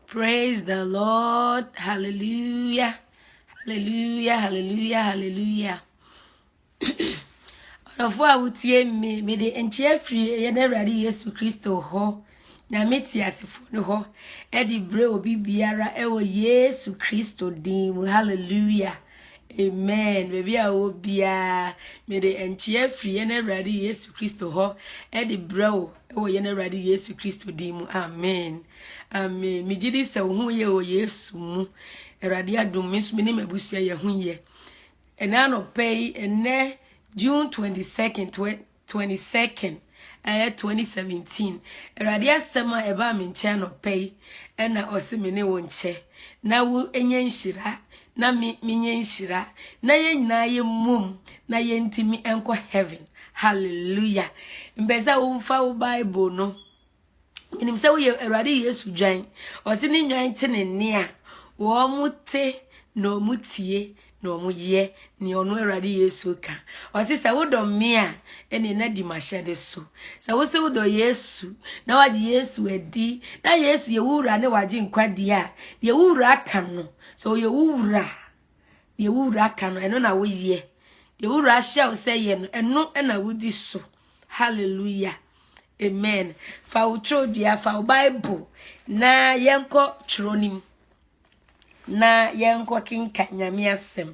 Praise the Lord. Hallelujah. Hallelujah. Hallelujah. Hallelujah. Of what would ye me the enchia free ready Yesu Christo ho. Na meti asifo ho. Edi bre obi biara ewo Yesu Christo dim. Hallelujah. Amen. Baby a wo bia me de enchia free ready Yesu Christo ho. Edi bre o ewo ready Yesu Christo dim. Amen. Amen. Me gidi se wo hu ye o Yesu mu. Erade adum me so me ni mabusua ye hu ye. Ena no pay ene June 22nd, 2017. Erade asema eba me nche no pay ena oseme ne wo nche. Na wo enye nhira, na me nye nhira, na ye nyina ye mum, na ye ntimi enko heaven. Hallelujah. Mbeza wo mfa wo Bible no. Minim se wo ye Erade Yesu dwan. Osi ni nwan te ne ne a wo mute no mutie no mu ye ni onu Erade Yesu ka. Osi se wo do me a ene na di mahede so. Se wo se wo do Yesu na waje Yesu edi na Yesu ye wura ne waje nkwade a ye wura aka no. So ye wura aka no eno na wo ye. Ye wura hia wo se ye no eno na wo di so. Hallelujah. Amen. Fa utro dia fa Bible na yenko tronim. Na yenko kinka nyame asem.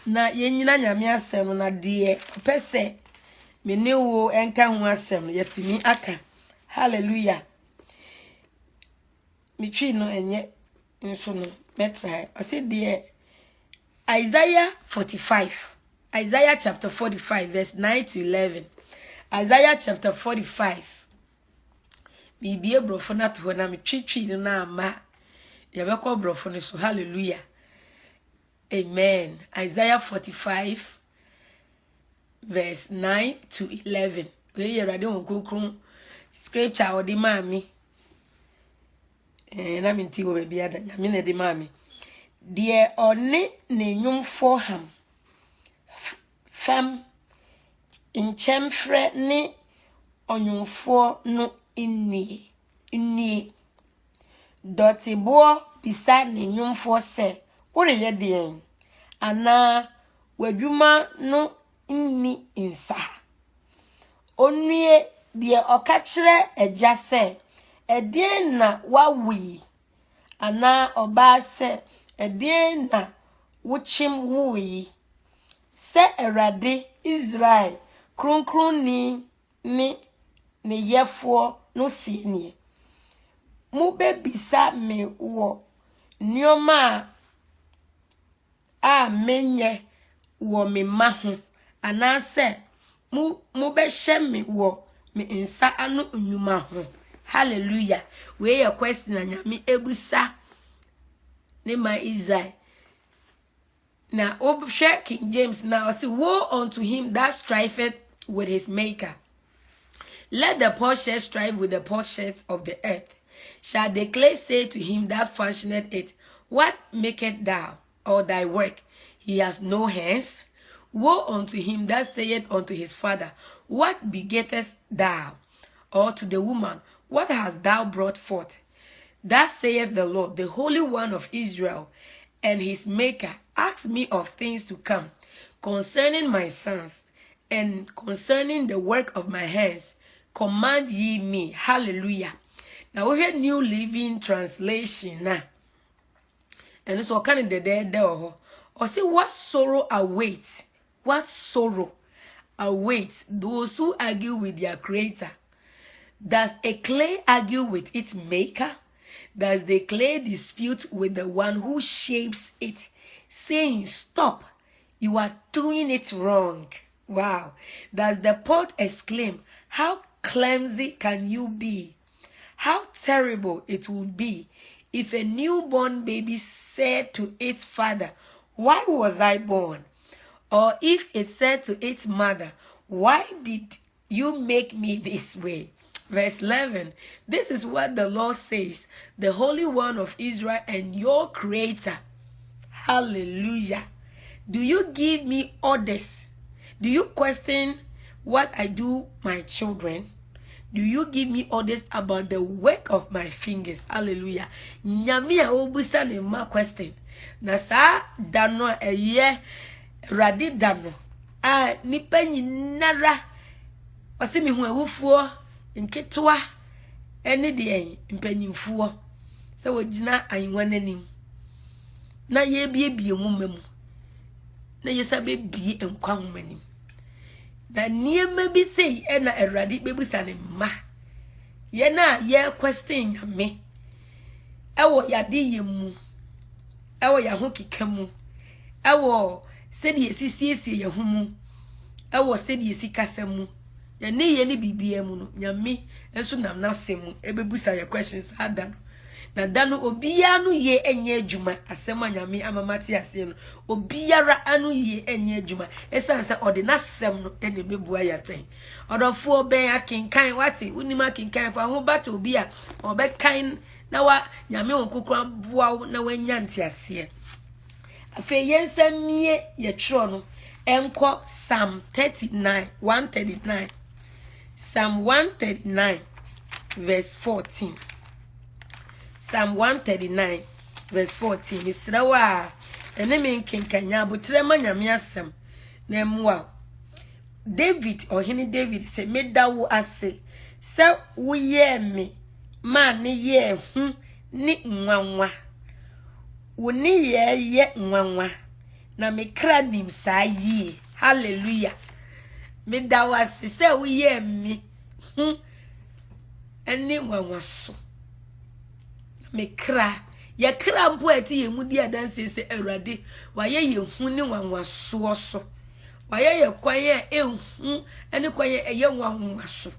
Na yenyina nyame asem na de pese me ne wo enka ho asem yetimi aka. Hallelujah. Mi twi no enye nso no metra. Ose de Isaiah 45. Isaiah chapter 45 verse 9 to 11. Isaiah chapter 45. Bibie brofo na to na me twitwi na ama ye beko brofo no so. Hallelujah. Amen. Isaiah 45 verse 9 to 11. We ye rade onkokron scripture odi mami na minti wo bia da nyame na di mami de one ne nwumfo ham fam nchemfre ne onwumfo no inni dotibo bisa ne nwumfo se wore ye de ana wadwuma no inni insa onue de okakire eja se edien na wawi ana oba se edien na wuchim wuyi se Erade Israel kronkron ni yefo no sienie mu bebisa me wo nioma a menye wo me maho anase mu be hye me wo me nsa ano nnwuma ho. Hallelujah. We your question anyame ebusa ne ma Israel. Now obhwe King James now say woe unto him that striveth with his maker. Let the potsherds strive with the potsherds of the earth. Shall the clay say to him that fashioneth it, what maketh thou, or thy work? He has no hands. Woe unto him that saith unto his father, what begettest thou? Or to the woman, what hast thou brought forth? Thus saith the Lord, the Holy One of Israel, and his Maker, ask me of things to come, concerning my sons, and concerning the work of my hands, command ye me. Hallelujah. Now we have New Living Translation now. And so kind of the dead or say what sorrow awaits? What sorrow awaits those who argue with their creator? Does a clay argue with its maker? Does the clay dispute with the one who shapes it, saying, stop, you are doing it wrong? Wow. Does the pot exclaim, how clumsy can you be? How terrible it would be if a newborn baby said to its father, why was I born? Or if it said to its mother, why did you make me this way? Verse 11, this is what the Lord says, the Holy One of Israel and your Creator. Hallelujah. Do you give me orders? Do you question what I do, my children? do you give me orders about the work of my fingers? Hallelujah. Nyame a obusa ne ma question. Na saa dano eye radi dano. Nipa nyinara ose me hu awufuo nketwa ene de mpanyimfuo se wogina anwa nanim na ye biebie mu mamu na yesa be bie enkwa homanim na niema bi sei ena Awurade bebusa ne ma ye na ye question Nyame ewo yade yemu ewo ya ho kekamu ewo sedi esisiesie ye ho mu ewo sedi esikasamu ya ne ye ne bibia mu no Nyame enso nam na semu ebebusa ye questions adam na dano obia no ye enye adwuma asema Nyame amamati ase no obiara anu ye enye adwuma esanse ode na sem no ene bebua yaten odofo ben akinkan wate unima kinkan fa ho bata obi a obekan na wa Nyame onkukura bua na wanya ntiase afa yensamie ye tro no enko Psalm 139 Psalm 139 verse 14. Psalm 139 verse 14. Israwa eneme nkenkanya botre ma Nyame asem na emwa David ohini David se medawo ase se woye me ma ne ye hu ni nwanwa wo ni ye nwanwa na me kra nim sa yie. Hallelujah. Medawo ase se woye me hu eni nwanwa so me kra ya kra mpo ati ye mudi adanse se Awurade waye ye hu ni nwanwaso so waye ye kwaye ehu eni kwaye eye nwanwaso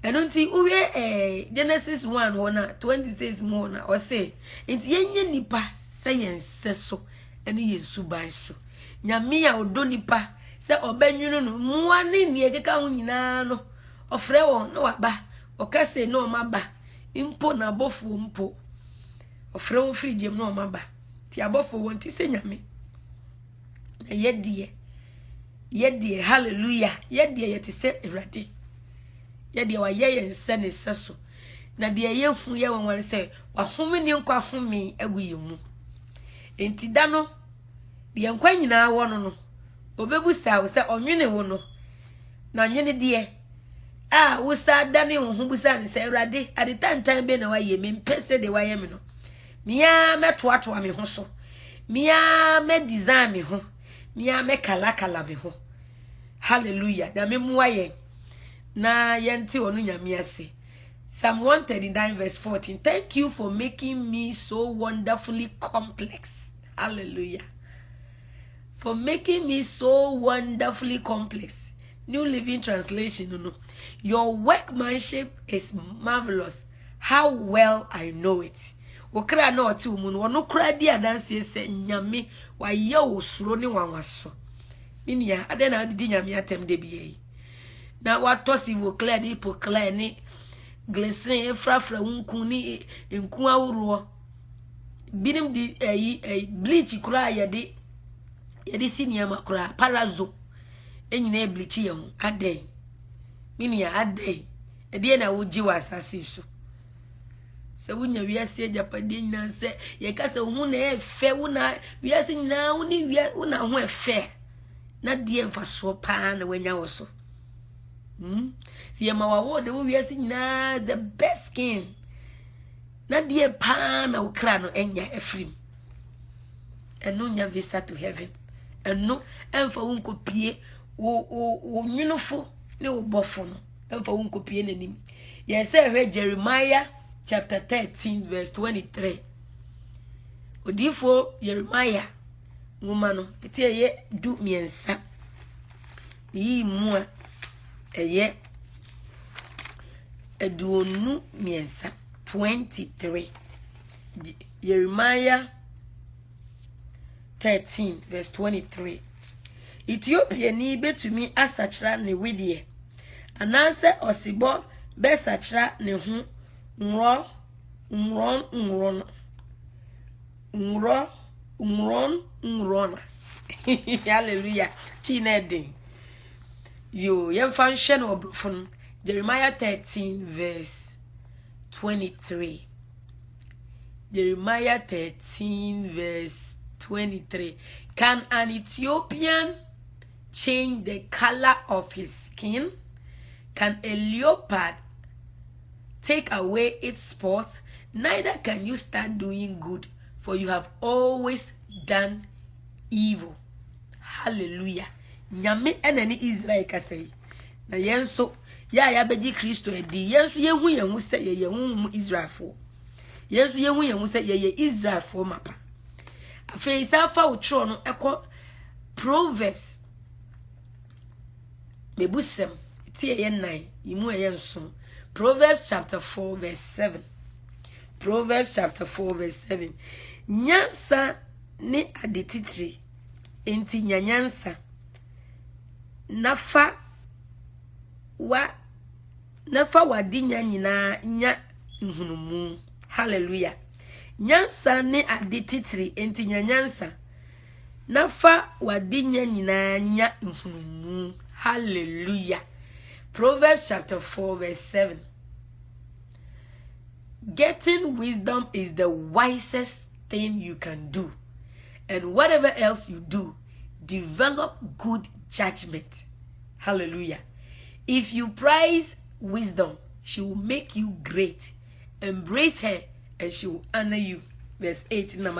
eno nti uwe Genesis 1 hona 26 mo na o se nti yenye nipa se yense so eni Yesu ban so Nyame a odo nipa se obanwunu no muwa ni ne keka ho nyina no ofre won no waba okase no maba impo na bofu mpo ofre won frijem no maba ti abofo won ti se Nyame yedie hallelujah yedie yeti se Awurade yedie wa ye yense ne seso na de ye hu ye won se wa home ni nkwa home aguye mu enti da no de nkwa nyina wo no obebusa wo se onwene wo no na nwene de wusa dane wo hu busa ne se Awurade ade tantan be na waye me mpese de waye me no miya metoato me ho so miya me design me ho miya me kala me ho. Hallelujah. Da me mu waye na yenti onu Nyame ase. Psalm 139 verse 14. Thank you for making me so wonderfully complex. Hallelujah. For making me so wonderfully complex. New Living Translation. No. Your workmanship is marvelous. How well I know it. Okra na otu mu no no kra di adanse se Nyame wa ye osuro ni wanwaso. Minia ade na adi Nyame atem de biye. Na watosi wo clear ni po clear ni glycerin efrafra unku ni enku awuro. Binim di bleach kra ye de senior makra parazo. Enyina bleach ye ho ade. Minia ade. Ede na wo jiwa asase so. Se wunya wiase japade nyina se ye ka se hu na efe wona wiase nyina woni wona ho efe na de mfaso pa na wanya wo so si ye mawawo de wiase nyina the best skin na de pa na ukra no enya efrim eno nya visa to heaven eno emfa wonkopie wo nwunufo ne wo bofo no emfa wonkopie nanim ye se we Jeremiah chapter 13 verse 23. Odifo Jeremiah ngumano etie ye du miensa yi mu a eye eduonu miensa 23. Jeremiah 13 verse 23. Ethiopia ni betumi asachra ne wedie ananse osibo be sachra ne hu nron hallelujah chinede yo yemfa nhwe no obrofon Jeremiah 13 verse 23. Jeremiah 13 verse 23. Can an Ethiopian change the color of his skin? Can a leopard take away its spots? Neither can you start doing good, for you have always done evil. Hallelujah. Nyame enani Israel ka say. Na yenso ya beji Kristo edi. Yenso yehu yehu se yehu Israel fo. Yenso yehu yehu se ye Israel fo mapa. Afi isa fa utro no ekọ Proverbs. Mebusem tie ye 9 imu ye nso. Proverbs chapter 4 verse 7. Proverbs chapter 4 verse 7. Nyansa ni adetitri enti nyanyansa nafa wadi nyanyina nya nhunumu. Hallelujah. Nyansa ni adetitri enti nyanyansa nafa wadi nyanyina nya nhunumu. Hallelujah. Proverbs chapter 4 verse 7. Getting wisdom is the wisest thing you can do. And whatever else you do, develop good judgment. Hallelujah. If you prize wisdom, she will make you great. Embrace her and she will honor you. Verse 8. Na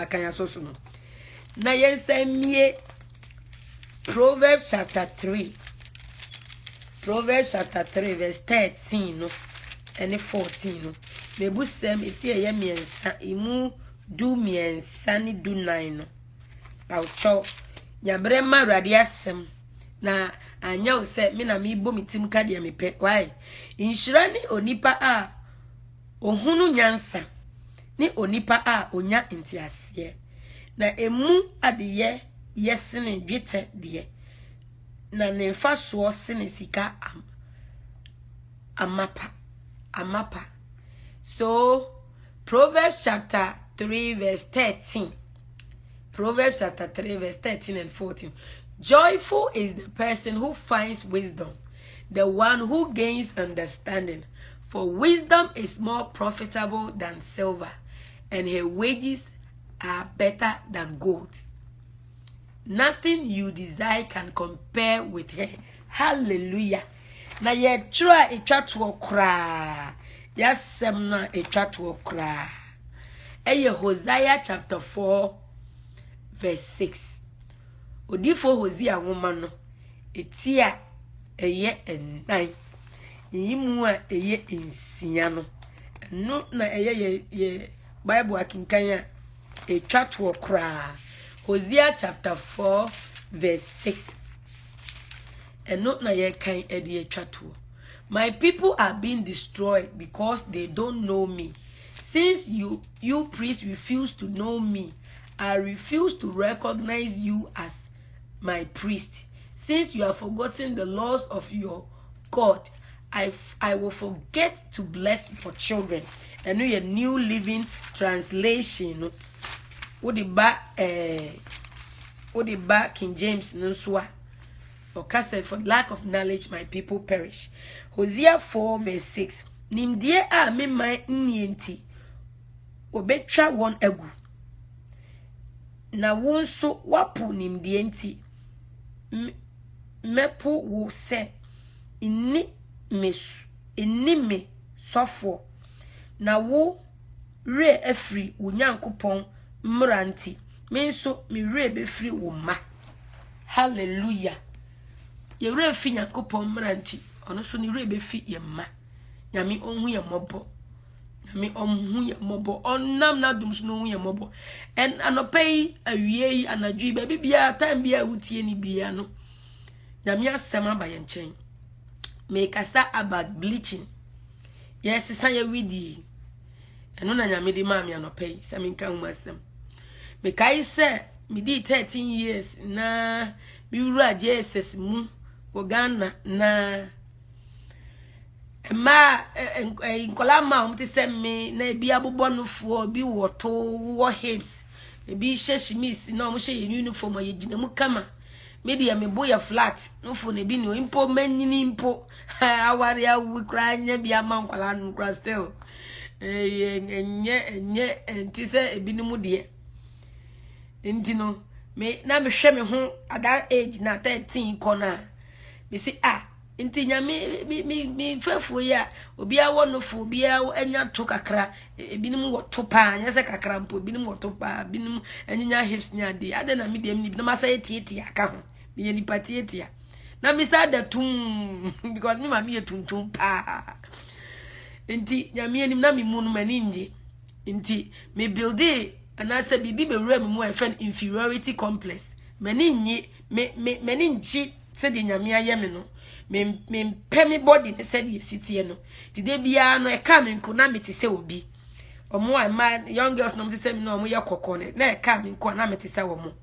yense Proverbs chapter 3. Proverbs chapter 3 verse 13 and 14. Mebusem eti ye miensa imu du miensa ni du 9. Paucho nyabre ma rade asem na anya wo se me na me bo mitim ka de mepe. Why? Inhyira ni onipa a ohunu nyansa ni onipa a onya ntiase na emu adeye yesene dwete de na ne fa so sene sika amapa. So Proverbs chapter 3 verse 13. Proverbs chapter 3 verse 13 and 14. Joyful is the person who finds wisdom, the one who gains understanding. For wisdom is more profitable than silver, and her wages are better than gold. Nothing you desire can compare with her. Hallelujah. Na ye try etwa to okra. Yasem na etwa to okra. Eye Hosea chapter 4 verse 6. Odifo Hosea woman no etia eye ennan. Yimu a eye ensia no. No na eye ye Bible akinkan a etwa to okra. Hosea chapter 4 verse 6. And not na ye kind edi etwa. My people are being destroyed because they don't know me. Since you priests refuse to know me, I refuse to recognize you as my priest. Since you have forgotten the laws of your God, I will forget to bless your children. And we a New Living Translation. What the back King James Nuswa. Or said, for lack of knowledge my people perish. Hosea 4 verse 6. Nimdie a me my nnienti obetra won agu. Na wonso wapu nimdie nti mepo wo se inni me sofo na wo re afri wo nyankopon mranti menso me re be free wo ma. Hallelujah. Ye re fi nyankopon mranti ono so ni re be fi ye ma. Nyame onhu ye mobo. Nyame onhu ye mobo. Onnam na dum so no hu ye mobo. En anopai awie yi anadwi ba bibia time bia wutie ni bia no. Nyame asem aba ye nchen. Me kasa about bleaching. Yes, san ye widi. Eno na nyame di ma me anopai se me nka hu asem. Me kai se me di 13 years na mi wura JSS mu Uganda na ma nkola ma umti se me na bi abobonufo bi woto wo hips e bi sheshimisi na mo she uniform ye gina mu kama media me boya flat nufo na bi ni impo manyini impo awari awu kra nya bia ma nkwala no kra still enye enti se ebinumu de enti no me na me hwe me ho at that age na 13 kona me say enti nya me fefo ya obi awo no fo obi anya to kakra ebinumu wo to pa anya se kakra mpo ebinumu wo to pa ebinumu anya hips nya de ade na me dem ni na masa etieti aka ho me ni patieti ya na me sa da tum because me mama ye tuntum pa enti nya me anim na me mu no mani nje enti me build it and I said bibi be wura me mu a friend inferiority complex mani nyi mani nchi se de nya me aye me no me pɛ me body ne said ye sitie no dide bia no e ka me nko na me te se obi omo a ma young girls no me te se me no omo ye kokko ne na e ka me nko na me te se wo mo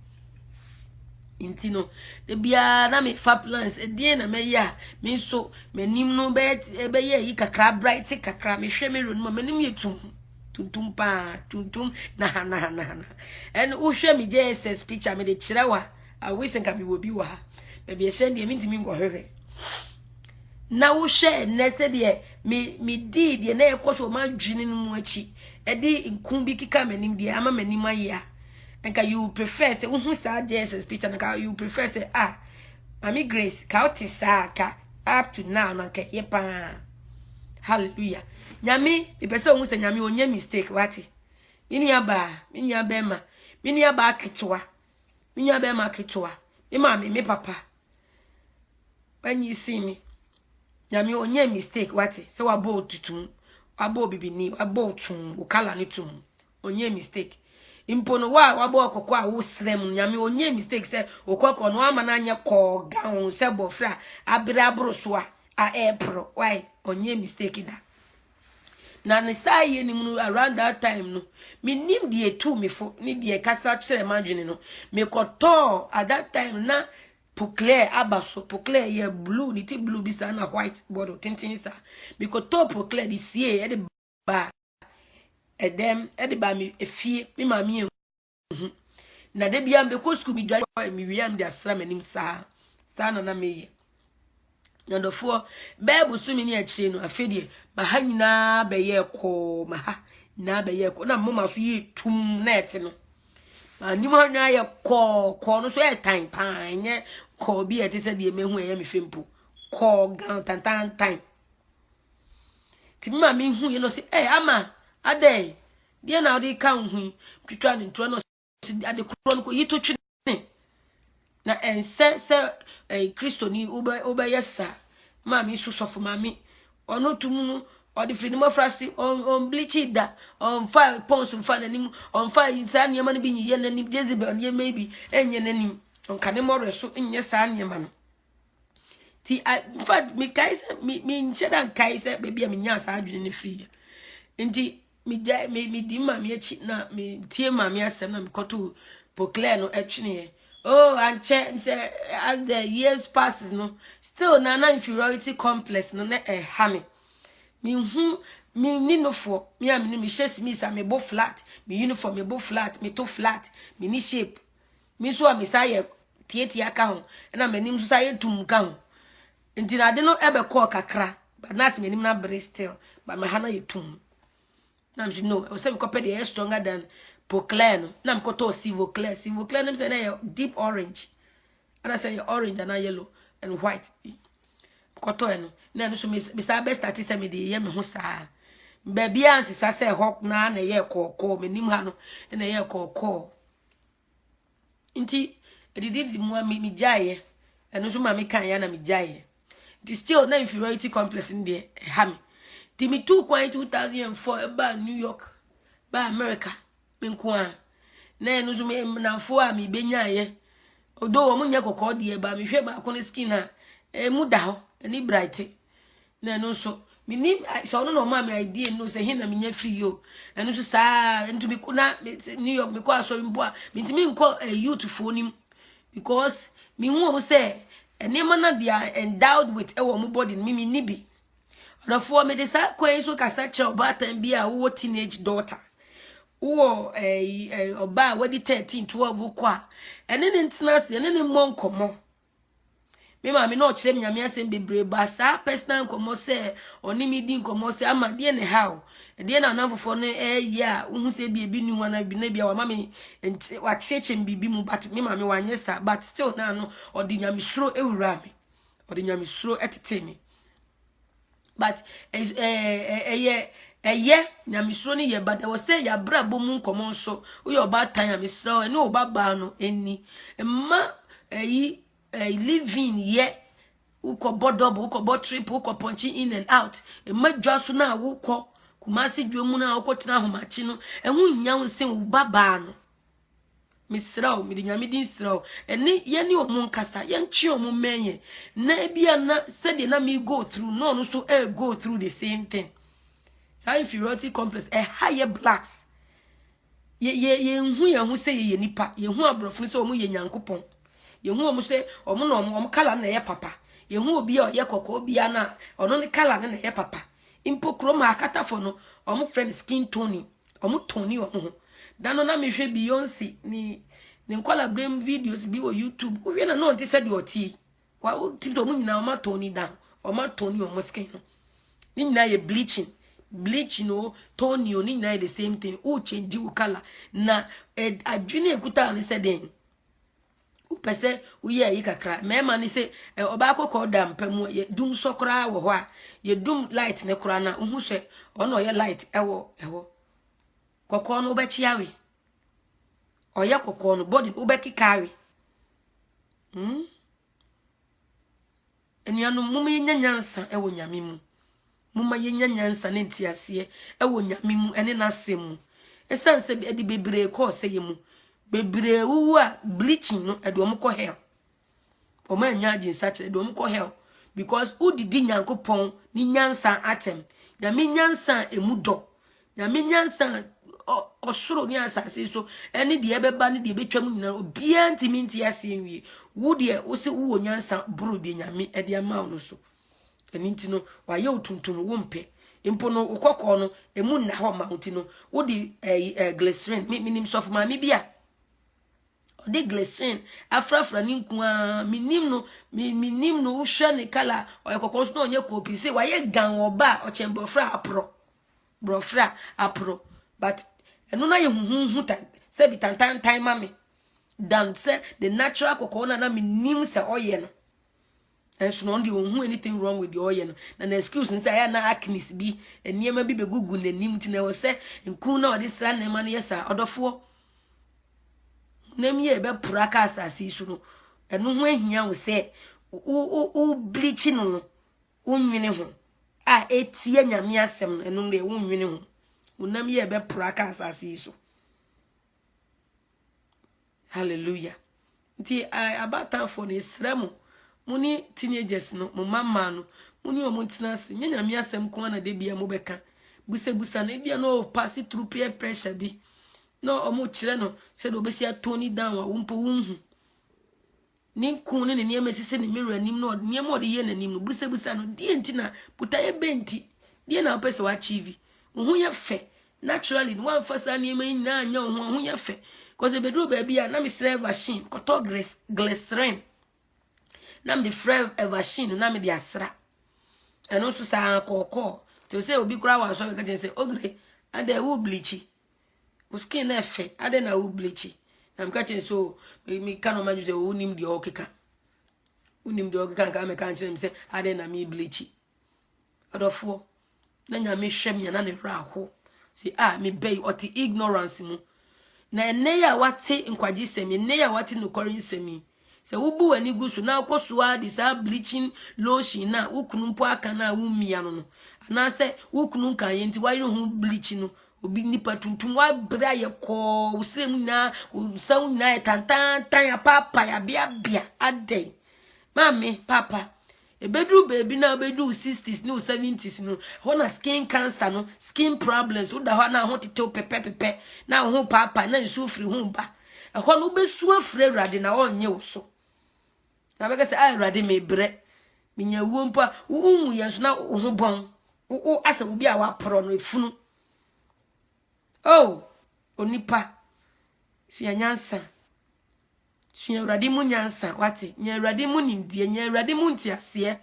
inti no de bia na me fa plans e die na me ya me so manim no be ye yi kakra bright kakra me hwe me ro no manim ye tuntum pa tuntum na en wo hwe me JSS picture me de kirewa I wish nka bi wobi wa me be hye de me ntimi ngo hwehwe na wo hwe ne se de me di de na ekoso ma dwini no mu achi e di nkun bi kika manim de ama manim aye nka you prefer say who sa JSS picture nka you prefer say Mami Grace ka otisa ka up to now nka ye pa hallelujah nyame ipese who say nyame onye mistake wati mini aba ma mini aba aketwa mini aba ma aketwa me mama me papa when you see me nyame onye mistake wati say wabo tutum wabo bibini wabo tum ukala ni tum onye mistake impono wabo akoko a wo srem nyame onye mistake say okoko no ama na anya ko gaun se bofra abira abrosoa a epro why onye mistake da na ne say ni mu around that time no me nim de etu me fo ni de kasa kire madwene no me koto at that time na poclair abaso poclair ye blue ni ti blue bisa na white border tintin sa me koto poclair di sie e de ba edem e de ba me efie me ma me na de bia me ko school mi dwa me wiam de asra manim sa na me Nandofo bebu sumi ni akire no afedie ma ha nyina beye ko ma ha na beye ko na mama so ye tum net no ma ni mo nya ye ko no so e tan pan nye ko bi e te se de mehu e me fempo ko gan tan ti ma mi hu ye no se ama ade de na odi kan hu twitwa ni ntro no ade kro no ko yito twi na ense Kristo ni ube yesa mami susofo mami ono tumu odi free mo frasi on bleach da on fire pons on fire nanim on fire insani yema no bi nyi nanim Jezebel ye maybe enye nanim on kane mo reso enye sa anyema no ti in fact me kaise me nchedan kaise baby me nya sa adwene ne free nti me di mami achi na me tie mami asem na me koto poclair no etwene and check say as the years passes no still na inferiority complex no na hame me ni no for me am ni me chest me sa me bo flat me uniform me bo flat me to flat me ni shape me so am say tie aka ho na me nim so say tum ka ho nti na de no ebe call kakra but na se me nim na breast still but me hana yetum na me no I say me copy the stronger than poclair no na me koto silvoclair na say na deep orange and I say orange and yellow and white koto no na so me say best start say me dey ye me ho saa baby ansisa say hok na ye kokko me nim ha no na ye kokko nti edidi mu me jaye eno so ma me kan ya na me jaye it still na inferiority complex in there ha me ti me 2004 ba New York ba America menkwa na eno so me na fo a me benya ye odo wo munye kokko de ba me hwe ba ko ne skin ha mu da ho ani bright na eno so minim so no ma me idea no say hina me nya free yo eno so sa ento me kuna New York me ko aso mbo a me ntimi nko youth fo nim because me hu say enema na they are endowed with ewo mo body me nibi odofo me de sa kwen so kasa che obatan bi a wo teenage daughter wo oba wadi 13 12 kwa ene ne ntina se ene ne monkomo me ma me no kire me nyame asem bebre ba sa personal komo se oni mi di komo se ama de ne how de na nanfofo no ya uhu se bi ebi nu wana bi na bia wa ma me wa chechem bibi mu but me ma me wanye sa but still na no odi nyame suro ewura me odi nyame suro etete me but nyame suro ni ye but was say ya bra bomu nkomo so wo ye oba tan nyame suro ene oba ba no eni ma living ye uko bodobo uko bo trip uko punching in and out ma dwaso na wo kumasi dwomu na wo tena homachi no ehu nya wo se wo baba no misrawo mi nyame din srawo eni ye ni omu nkasa ye nchi omu menye na bia na said na me go through no so go through the same thing so inferiority complex higher blacks ye hu se ye nipa ye hu abrofo se omu ye nyankopon ye hu omu se omu no omu kala na ye papa ye hu obi a ye kokko obi na ono ne kala na ye papa impo kroma akata fo no omu friend skin tone omu tone omu dano na me hwe Beyonce ni nkola blame videos bi wo YouTube wo na no nti said oti wa ti to mu nyina o ma tone down o ma tone omu skin no ni nyina ye bleaching no tone o ni nyina the same thing o change wo color na adwene ekuta ni said den upese uye yi kakra mema ni se oba akoko da mpamu ye dum sokra wo ho a ye dum light ne kra na uhu se ono ye light ewo kokko no ubechi awe oye kokko no body ubeki kawe enianu muma ye nyanyansa ewo nyame mu muma ye nyanyansa ne ntiase ewo nyame mu ene na asem esanse edi bebre ko se ye mu bebre wuwu a bleaching no edo mo ko hell o ma nya agin sache edo mo ko hell because udidi nyankopon ni nyansa atem nyame nyansa emudo nyame nyansa osoro ni asase so ene de ebeba ne de betwam nyina obia ntimi ntiase enwie wo de wo se wo nyansa bro de nyame ede ama no so eni ntino wa ye otuntum wo mpe impo no ukoko no emu na ho ma ntino wo de glycerin minim sof ma mi bia de glycerin afrafra ni nkuan minim no wo hwe ne kala oyekoko so no onye kopi se wa ye gan oba o chembofra apro brofra apro but eno na ye huhu ta se bitantan time mame dan se the natural kokona na minim se oye no enso no ndi won anything wrong with the oye no na excuse ni say ya na acnis bi eniema bi begugu nanim ti na wo se nkun na odi sra na ma no yesa odofo namye be puraka asasi su no eno ho ahia wo se u bleaching no unwene ho a etie nyame asem eno no e unwene ho unamye be puraka asasi su hallelujah nti abata for ne sremu muni teenagers no mo mama no muni o muntina se nyanyame asem ko na de bia mo beka busa na bia no pass through peer pressure bi no o mu kire no se do besia tone down wa wumpo wunhu ni kun ne ne mesise ne mirror anim no ne mo de ye nanim no busa no die nti na putaye benti die na opese wa achieve hu ye fe naturally no one fasa ne me na anya hu ye fe cause e bedru ba bia na me sre machine koto glycerin na me frɛ machine na me de asra eno so sa kokko to say obi kura wa so be ka say ogre ade wo bleach wo skin na efe ade na wo bleach na me ka so me kanu ma say wo nim de okeka nka me ka nche me say ade na me bleach odofo na nya me hwɛ me na ne hra ho say me bay oti ignorance mu na ene ya wate nkwaji semi ene ya wate no kɔrin semi se wubu wani gusu na akosoa di sa bleaching lotion na wukunu mpo aka na wumia no na se wukunu kan ye nti wayire hu bleach no obi nipa tuntum wa bra ye ko usem na usaw na tantan ya papa ya bia ade mami papa ebedu baby na obedu 60s no 70s no hona skin cancer no skin problems uda ho na ho tete pepe na ho papa na nsu firi ho ba ho no besu afre urade na onye wo so na bega se urade me bre minya wo mpa wo yenso na ho bon wo asa obi a wa pro no efunu oh onipa fi anyansa Sua Awurade mu nyansa wate. Nya Awurade mu nimdie, nya Awurade mu ntiase.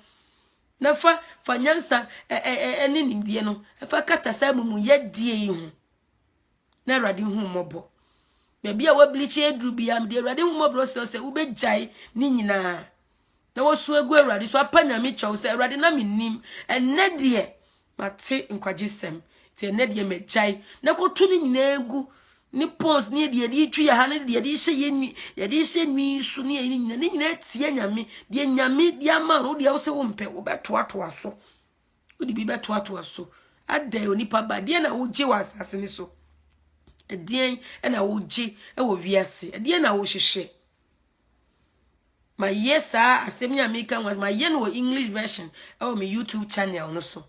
Na fa nyansa ene nimdie no. Fa katasa mu yedie yi hu. Na Awurade hu mobo. Bia wa bleach edru bia me de Awurade hu mobo se wo begyae ni nyina. Na wo so egu Awurade so apanya me chew se Awurade na mennim enne de mate nkwagisem te enne de megyae na kotu ni nyina egu ni pons ni de twi ya ha ne de hye yeni de hye ni su ni nyina tie nyame de ama no de wo se wo mpe wo betoato aso wo de bi betoato aso adai onipa ba de na wo gye wa asase ni so edien na wo gye e wo wiase edien na wo hyehye my yes asem ya American was my yen wo English version oh my YouTube channel no so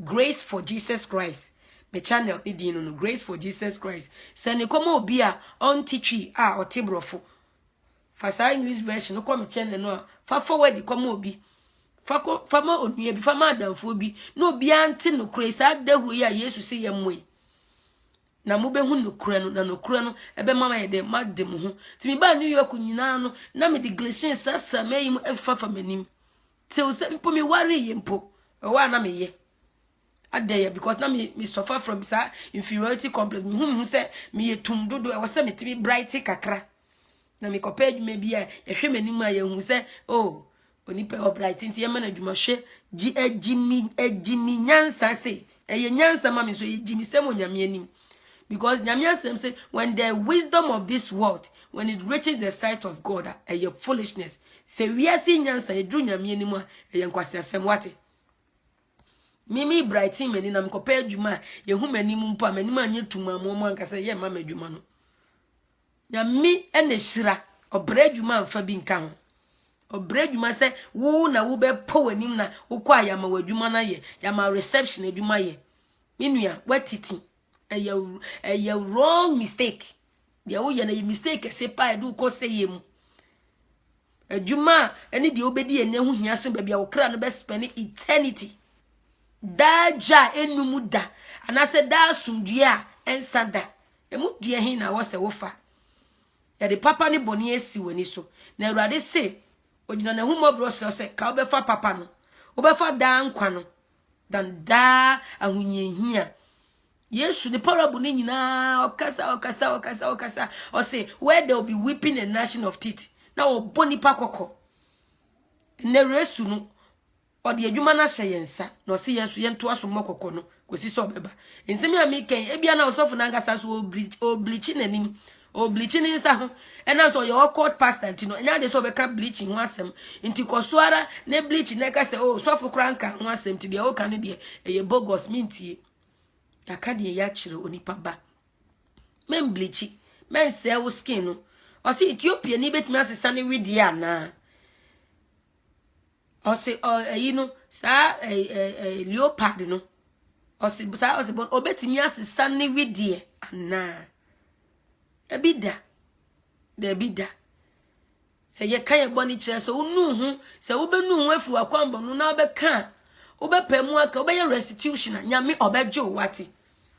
Grace for Jesus Christ my channel idi no Grace for Jesus Christ send komo obi a on teachi a otibrofo fa sa English version no come channel no fa forward komo obi fa ma onua bi fa ma adamfo bi no obi ante no Grace adahu ya Yesu se yemwe na mo behu no kura no na no kura no ebe mama ye de madem ho ti mi ba New York nyina no na me de Galatians sasa mayim efafa manim te o se mpo mi ware ye mpo wa na me ye adaya because na me suffer from sa inferiority complex me hu se me ye tumdodo e wo se me ti bright kakra na me kopa adwuma bi a ye hwe manim a ye hu se oh onipa o bright nti ye ma na adwuma hwe ejimi nyansa se ye nyansa ma me so ye jimi se mo nyame anim. Because Nyamiasem say when the wisdom of this world, when it reaches the sight of God, a foolishness. Say we are seeing Nyansa, a drew Nyami anymore, a young Quasiasem wate. Mimi brightin many nam compare Juma, ye whom any mumpa, many man yet to my mama can say, yeah, Mamma Jumano. Yami and the Shira, or bread you man for being count. Or bread you must say, woo na wube po and nimna, ukwa yama wa Jumana ye, yama reception a Jumaye. Minia, wet it. A wrong mistake. The oya na mistake se pa do ko say yem. A juma any the obedi and hu hia so baby a kra no be spend eternity. Da ja enum da. And I said da sumdua ensada. Emu die hin na wo se wo fa. Ya de papa ni boni esi wani so. Na Awurade se ogina na hu mobro se ka obefa papa no. Obefa da nkwa no. Dan da ahunye hia. Yes, the parable ni na okasa. Or say where there will be weeping and gnashing of teeth. Now boni pakoko. Ne resu no. Or the adwuma na hye yensa. No se yenso yento aso mokoko no. Kosi so beba. Ensemi amiken ebia na osofo na ngasa so bleaching nanim. O bleaching insa ho. Ena so your court pastor ntino. Enya de so beka bleaching ho asem. Nti kosoara ne bleaching na ka se oh sofo kranka ho asem ti de o kan de eye bogus mintie. Yakadi ya chire onipa ba men bleachi men se wo skin no o se Ethiopia ni betimi asesa ne widi ana o se you know sa leopard no o se bon obetimi asesa ne widi ana ebida se ye kan ye boni chire so unu hu se wo benu hu afu akwambo no na obeka obepemu aka obeye restitution nyame obejo wati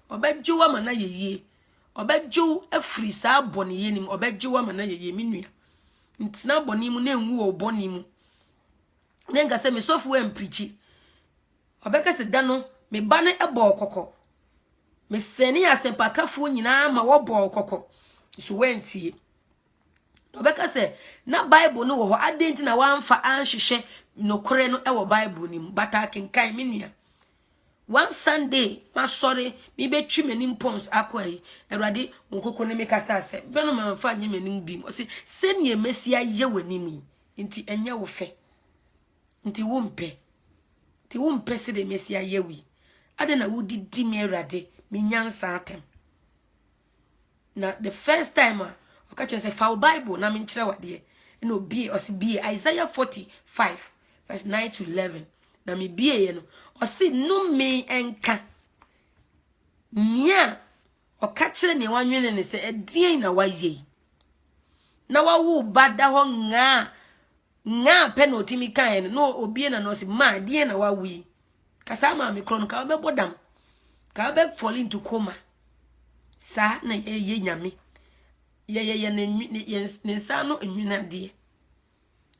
obejo wa mana yeye obejo afri sa boni yenim obejo wa mana yeye minua ntina boni mu na enwu wo boni mu nenga se me sofu em preachi obeka se da no me ba ne ebo okoko me seni asempakafu nyina ma wo bo okoko so wentie obeka se na bible no wo ho adenti na wamfa anhwehwe no kore no ewo bible nim bata kenkan minua one Sunday ma sorry mi betwi manim pons akwai Awurade nkoko ne mekasa se beno ma mfa nye manim dim o se senie mesia ye wanimi nti enye wo fe nti wo mpe se de mesia ye wi ade na wo didi mi Awurade mi nyansa atem na the first time o ka chense fa bible na mi nkyere wade no be o se be Isaiah 45 verse 9 to 11 na mi bie ye no o se no me enka nia o ka kire ne wanwene ne se edien na waye na wawu bada ho nga penalty mi kan no obie na no se ma dien na wawi kasa ma mi kron ka be bodam ka be fall into coma sa na ye nyame ye ne nsa no enwina de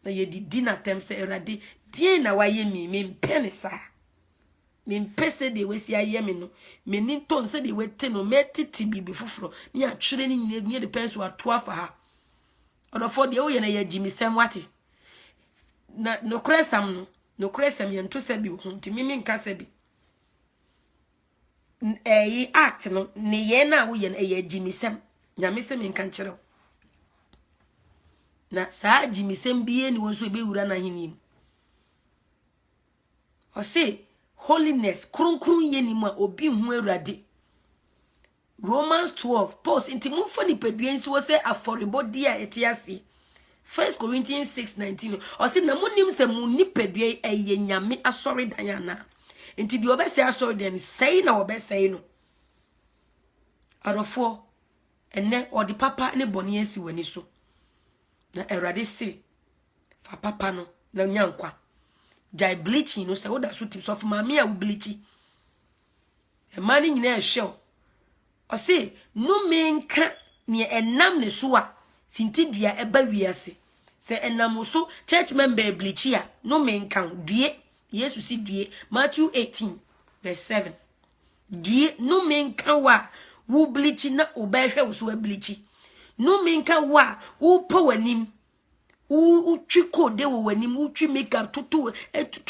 na ye didi na tem se erade die na waye mi mpene sa me mpese de wesi aye me no me ni ton se de wete no metiti bibi foforo ni atwere ni nyine ni de pense wa to afa ha odofo de wo ye na ye gimisem wate na no kresam ye nto se bi ho ntimi mi nka se bi yi act no ne ye na wo ye na ye gimisem nyame se mi nka nkere na saa gimisem biye ni won so be wura na hinim o se holiness krun ye ni ma obi hu Awurade Romans 12 post inti mumfa ni peduensi wo se aforibodi a etiase 1 Corinthians 6:19 o se na munim se munni pedue eye nyame asori dan na inti di obese asori dan sei na obese no arofo enne odi papa ne boni asi wani so na Awurade se fa papa no na nyankwa jai bleaching no se wo da so tip so ma me a wo bleachi e mani nyina e hwe o se no menka ne enam ne so a sintidua eba wiase se enam so church member bleachi a no menka due yesu si due Matthew 18:7 due no menka wa wo bleachi na obehwe wo so bleachi no menka wa wo powanim utwi kode wo wanim utwi makeup tutu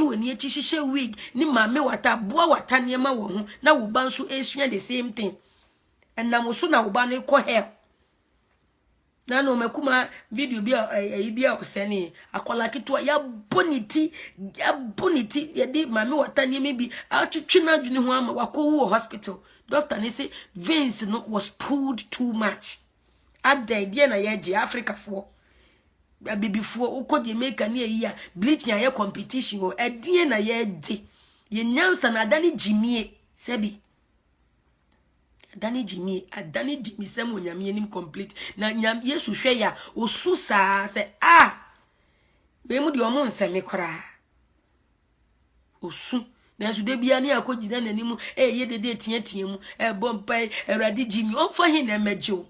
wani echi hihye wig ni mame wata boa wata niema wo ho na wo ba nso esua the same thing enam so na wo ba no ko hair na no makuma video bia osene akola kitu ya boniti ye di mame wata niema bi atwitwi na adwene ho ama wako wo hospital doctor ne say veins no was pulled too much at the idea na ye Africa for abibifuo uko Jamaica ni eyi a bleaching aye competition o edie na ye de ye nyansa na adani jimie sebi adani dimisem onyame enim complete na nyam Yesu hwe ya osu saa se be mu de omo nseme kora osu na su de bia ni akogina nanim ye dede tie mu bompai Awurade jimi onfa hin na mejo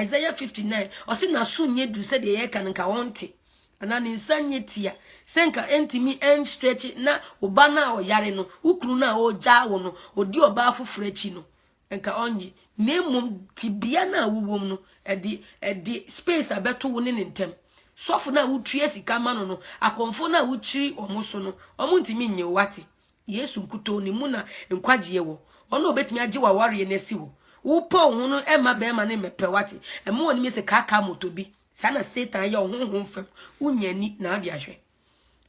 Isaiah 59 osi na so nye du se de ye kan nka wonte ana ni nsanye tia senka entimi en stretch na oba na oyare no ukuru na oja wo no odi oba afoforo achi no enka onye nemum tibia na wuwom no edi space abeto wo ne ntem sofo na wutue sika ma no akonfo na wutri omuso no omuntimi nye wate Yesu nkuto ni mu na nkwagie wo ono obetimi age wa ware na si wo upo hunu ema bema ne mepe wate ema woni me se kaka motobi sana Satan ya honhom fam unyani na ade ahwe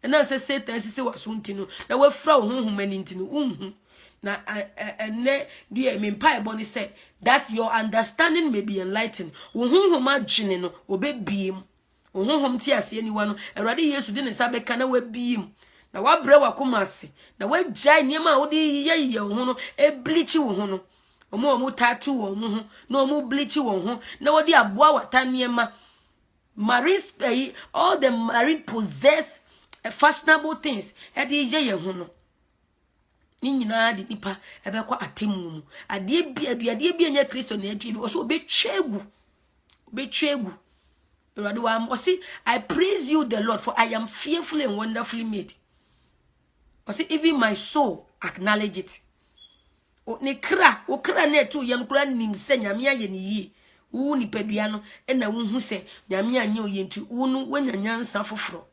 na se Satan sisi waso ntino na wafra honhom ani ntino unhu na enne die me mpa ebo ni say that your understanding may be enlightened honhom adwene no obebiem honhom ti ase ni wa no Awurade Yesu de ne sabeka na wabiem na wabre wakoma ase na wagya niema wodi ye ho no eblichi wo ho no omo tattoo wo ho na omo bleach wo ho na wodi aboa wata niema marine all the marine possess fashionable things e de ye ho no ni nyina de nipa ebekwa atemu mu ade bia nya Kristo na adwi bi o so obetwegu Awurade wa o see I praise you the Lord for I am fearfully and wonderfully made. O see even my soul acknowledge it. O kra na etu yam kra nim se nyame aye ne yi wo ni padua no na wo hu se nyame anye oyentu wo no wanyanyansa foforo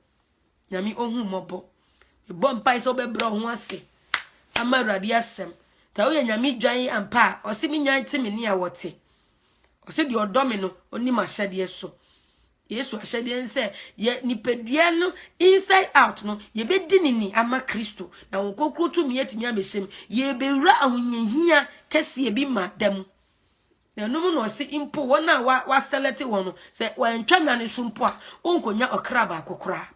nyame ohu mobo e bom pai so be bro ho ase ama Awurade asem ta wo nyame dwan ampa o se mi nyan te me ne a wote o se de odome no oni ma hyade so Yesu ahyade nse ye ni padua no inside out no ye be dinini ama Kristo na wo kokro tu mi etimi amesem ye be wura ahonyehia kese bi madam na no no se impo wona wa select won se wa ntwa na ne so mpo a onkonya okra ba kokora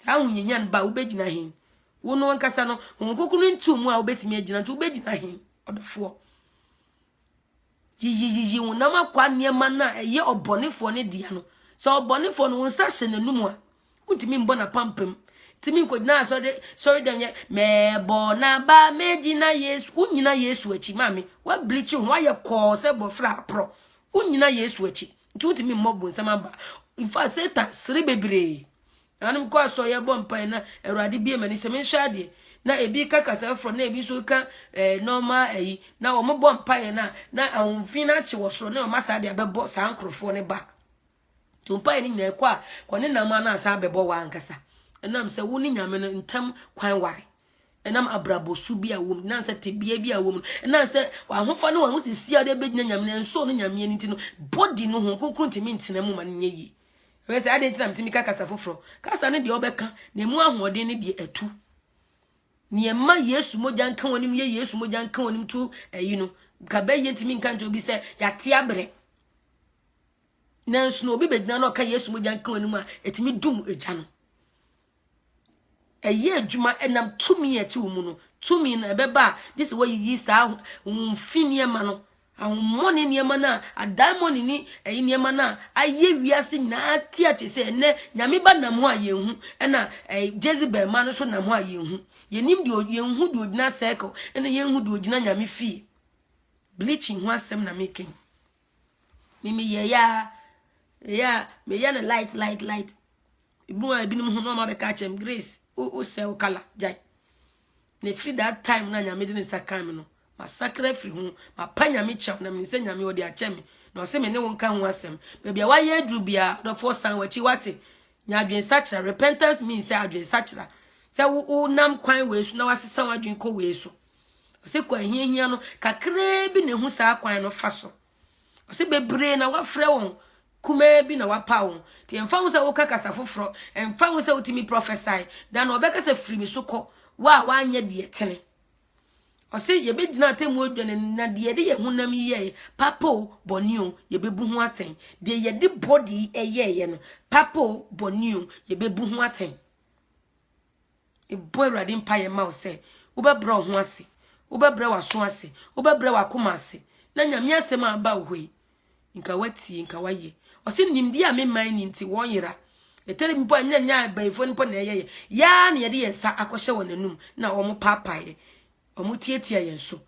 sa ahonyehia ba wo begina hin wo no nkasa no wo kokro ntu mu a wo betimi agina ntu wo begina hin odofo yi wona makwa niema na eye obonefo ne dia no so obonefo no wonsa hye nanum a utimi mbo na pampam timi nkodina sorry dem ye me bona ba megina Yesu unyina Yesu achi mami wa bleach ho aye ko se bofra pro unyina Yesu achi ntuti mi mobo nsama in fact Satan sere bebre anum kwa so ye bompa na Awurade bie mani se me hwade na ebi kakasa fro na ebi so ka normal ayi na wo mo bompa ye na ahomfi na chi wo so na o masa de abebo sa ankrofo ne back tumpa ye ni na kwa ne nam na asa abebo wa ankasa enam se wo ni nyame no ntam kwan ware enam abrabosu bi awom na se tebia bi awom na se ahofa no wo sisi ade begina nyame nso no nyame ni no body no ho kokun timi ntina mu ma ne yi we se ade ntina mtimi kakasa foforo kasa ne de obeka na mu ahoden ne de atu ne ma Yesu moja nka wonim ye Yesu moja nka wonim tu ayi no ka be ye ntimi nka nto bi se yate abre na nso no obi begina na ka Yesu moja nka wonim a etimi dum eja no eye adwuma enam tumi eti wo no tumi na beba this way yi sa mfini ma no ahomoni niema na adamoni ni eyi niema na aye wiase na ati se ne nyame ba nam ho ayehu na Jezebel ma no so nam ho ayehu yenim de yehu de ogina circle ena yehu de ogina nyame fi bleaching ho asem na making mimi ye ya me ya na light ibu a binum ho no ma be ka chem Grace o sell kala jai ne free that time na nyame de ne sakam no masakra free hu papa nyame cham na me se nyame odi achemi na o se me ne won ka ho asem bia wa ye dru bia do for san wachi wate nya adwen sachra repentance means say adwen sachra se wo nam kwan we su na wasesa wadwen ko we su o se kwa hiahia no kakra bi ne hu sa kwan no fa so o se bebre na wa frɛ won kuma bi na wapa won ti emfa wo se wo kakasa foforo emfa wo se utimi prophesy dan obeka se free mi so kɔ wa anya de etene o se ye be dina temu odwane na de ye hunam ye papo bonio ye bebu hu aten de ye de body ye no papo bonio ye bebu hu aten e boy Awurade mpa ye ma wo se wo bebra ho ase wo bebra waso ase wo bebra wakoma ase na nyame asem aba wo hoi nka wati nka waye osi nimdi a me man ni nti won yira etere mpo anya baifo ni po na yeye ya na ye de yensa akohye wonanum na omo papaye omo tietia yenso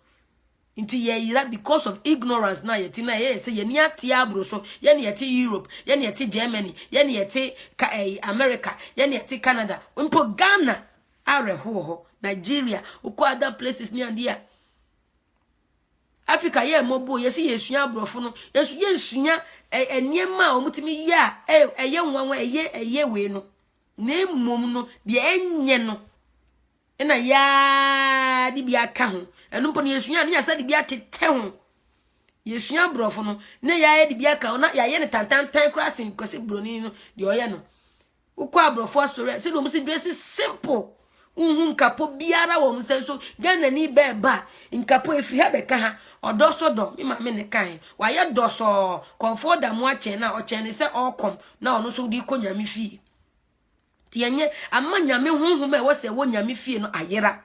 nti ye yira because of ignorance na yeti na ye say ye ni atia abro so ye ni yeti Europe ye ni yeti Germany ye ni yeti America ye ni yeti Canada mpo Ghana areho ho Nigeria uko other places ni andia Africa ye mobo ye si yesua abrofo no yesu yesua eniema omutimi ya eye nwanwa eye we no na mmom no de enye no na ya di bia ka ho enu mpo yesua na yasa di bia tete ho yesua abrofo no na ya di bia ka ho na ya ye ne tantantan krasin kwese broni no de oye no ukwa abrofo asore se no musi dress simple nkapo biara wo msenso Ghana ni beba nkapo efiri ha beka ha odosodo mi ma me ne kan wa ye doso comfort da mu ache na oche ne se okom na ono so di ko nyame fie tienye amma nyame honhom e wo se wo nyame fie no ayera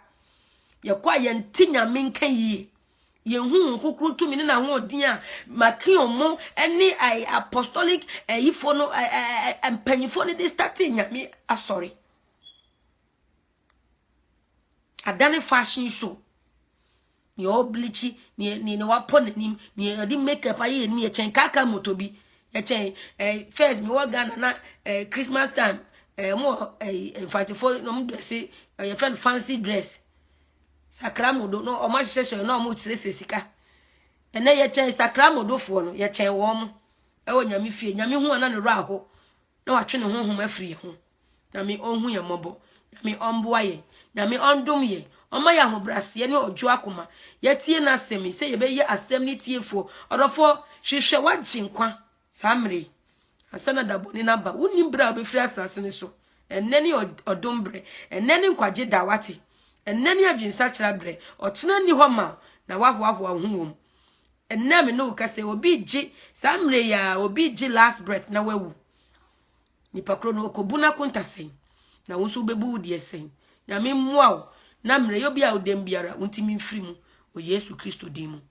ye kwa ye nti nyame nkan yi ye hu nkukru tumi ne na ho odin a makiomo eni apostolic ifo no empanyifo ne de start nyame asori adane fashion show ni oblichi ni wapo ni di makeup ayi ni ye chen kaka motobi ye chen first me wa Ghana na Christmas time mo 54 no mo dress ye friend fancy dress sakramodo no o ma hyehyehye no mo tirese sika ene ye chen sakramodo fo no ye chen wo mo e wo nyame fie nyame hu ana ne ro aho na wa twe ne honhom afiri ho nyame onhu ye mobo nyame omboa ye nyame ondom ye oma ya hobrase ne ojo akoma yetie na asemi se ye be ye asem ni tiefo odofo hwehwe wagye nkwa samre asana daboni na ba woni bra be firi asase ne so eneni odombre eneni nkwaje dawati eneni adwinsa kira bre otena ni ho ma na wahoahoa huwom enemi no ka se obi gye samre ya obi gye last breath na wawu nipa kro no okobuna kontasen na wonso bebu de esen nyame mmoa na mre yo bia odem biara untimi mfiri mu o Yesu Kristo dimu